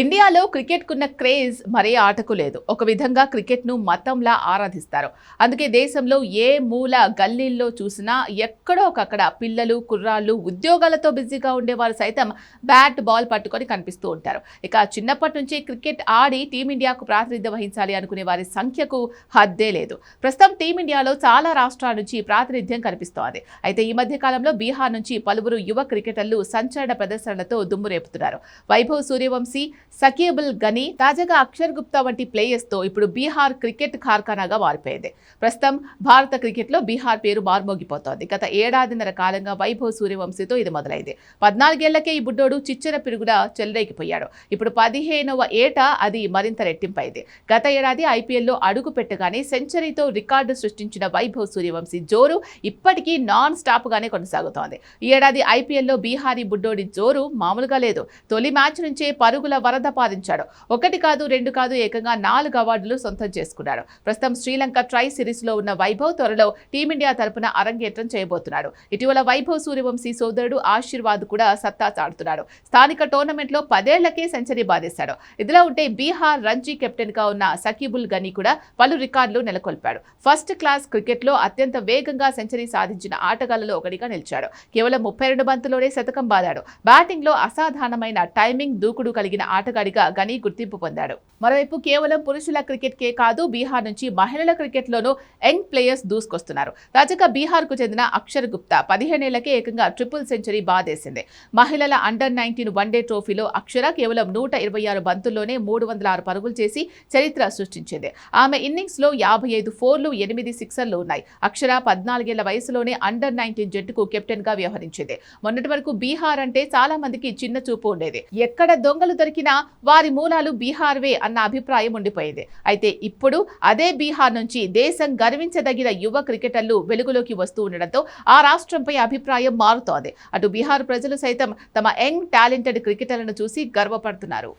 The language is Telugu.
ఇండియాలో క్రికెట్కున్న క్రేజ్ మరే ఆటకు లేదు. ఒక విధంగా క్రికెట్ను మతంలా ఆరాధిస్తారు. అందుకే దేశంలో ఏ మూల గల్లీల్లో చూసినా ఎక్కడో ఒకక్కడ పిల్లలు, కుర్రాళ్ళు ఉద్యోగాలతో బిజీగా ఉండేవారు సైతం బ్యాట్, బాల్ పట్టుకొని కనిపిస్తూ ఉంటారు. ఇక చిన్నప్పటి నుంచి క్రికెట్ ఆడి టీమిండియాకు ప్రాతినిధ్యం వహించాలి అనుకునే వారి సంఖ్యకు హద్దే లేదు. ప్రస్తుతం టీమిండియాలో చాలా రాష్ట్రాల నుంచి ప్రాతినిధ్యం కనిపిస్తోంది. అయితే ఈ మధ్య కాలంలో బీహార్ నుంచి పలువురు యువ క్రికెటర్లు సంచలన ప్రదర్శనలతో దుమ్ము రేపుతున్నారు. వైభవ్ సూర్యవంశీ, సకీబుల్ గనీ, తాజాగా అక్షర్ గుప్తా వంటి ప్లేయర్స్ తో ఇప్పుడు బీహార్ క్రికెట్ కార్ఖానాగా మారిపోయింది. ప్రస్తుతం భారత క్రికెట్ లో బీహార్ పేరు మార్మోగిపోతోంది. గత ఏడాదిన్నర కాలంగా వైభవ్ సూర్యవంశీతో ఇది మొదలైంది. 14 ఏళ్లకే ఈ బుడ్డోడు చిచ్చెర పిరుగుడా చెలరేగిపోయాడు. ఇప్పుడు 15వ ఏట అది మరింత రెట్టింపైంది. గత ఏడాది ఐపీఎల్లో అడుగు పెట్టగానే సెంచరీతో రికార్డు సృష్టించిన వైభవ్ సూర్యవంశీ జోరు ఇప్పటికీ నాన్ స్టాప్ గానే కొనసాగుతోంది. ఈ ఏడాది ఐపీఎల్లో బీహారీ బుడ్డోడి జోరు మామూలుగా లేదు. తొలి మ్యాచ్ నుంచే పరుగుల వరద పారించాడు. 1 కాదు 2 కాదు ఏకంగా 4 అవార్డులు సొంతం చేసుకున్నాడు. ప్రస్తుతం శ్రీలంక ట్రై సిరీస్ లో ఉన్న వైభవ్ త్వరలో టీమిండియా తరపున అరంగేట్రం చేయబోతున్నాడు. ఇటీవల వైభవ్ సూర్యవంశీ సోదరుడు ఆశీర్వాద్ కూడా సత్తా చాటుతున్నాడు. స్థానిక టోర్నమెంట్ లో 10 ఏళ్లకే సెంచరీ బాధేశాడు. ఇదిలా ఉంటే బీహార్ రంజీ కెప్టెన్ గా ఉన్న సకీబుల్ గనీ కూడా పలు రికార్డులు నెలకొల్పాడు. ఫస్ట్ క్లాస్ క్రికెట్ లో అత్యంత వేగంగా సెంచరీ సాధించిన ఆటగాళ్లలో ఒకటిగా నిలిచాడు. కేవలం 32 బంతుల్లోనే శతకం బాదాడు. బ్యాటింగ్ లో అసాధారణమైన టైమింగ్, దూకుడు కలిగిన ఆటగాడిగా గనీ గుర్తింపు పొందాడు. మరోవైపు కేవలం పురుషుల క్రికెట్కే కాదు, బీహార్ నుంచి మహిళల క్రికెట్లోనూ యంగ్ ప్లేయర్స్ దూసుకొస్తున్నారు. తాజాగా బీహార్ కు చెందిన అక్షర్ గుప్తా 15 ఏళ్లకే ఏకంగా ట్రిపుల్ సెంచరీ బాదేసింది. మహిళల అండర్-19 వన్డే ట్రోఫీలో అక్షర కేవలం 126 బంతుల్లోనే 306 పరుగులు చేసి చరిత్ర సృష్టించింది. ఆమె ఇన్నింగ్స్ లో 55 ఫోర్లు, 8 సిక్సర్లు ఉన్నాయి. అక్షర 14 ఏళ్ల వయసులోనే అండర్-19 జట్టుకు కెప్టెన్ గా వ్యవహరించింది. మొన్నటి వరకు బీహార్ అంటే చాలా మందికి చిన్న చూపు ఉండేది. ఎక్కడ దొంగలు దొరికినా వారి మూలాలు బీహార్వే అన్న అభిప్రాయం ఉండిపోయింది. అయితే ఇప్పుడు అదే బీహార్ నుంచి దేశం గర్వించదగిన యువ క్రికెటర్లు వెలుగులోకి వస్తూ ఉండడంతో ఆ రాష్ట్రంపై అభిప్రాయం మారుతోంది. అటు బీహార్ ప్రజలు సైతం తమ యంగ్ టాలెంటెడ్ క్రికెటర్లను చూసి గర్వపడుతున్నారు.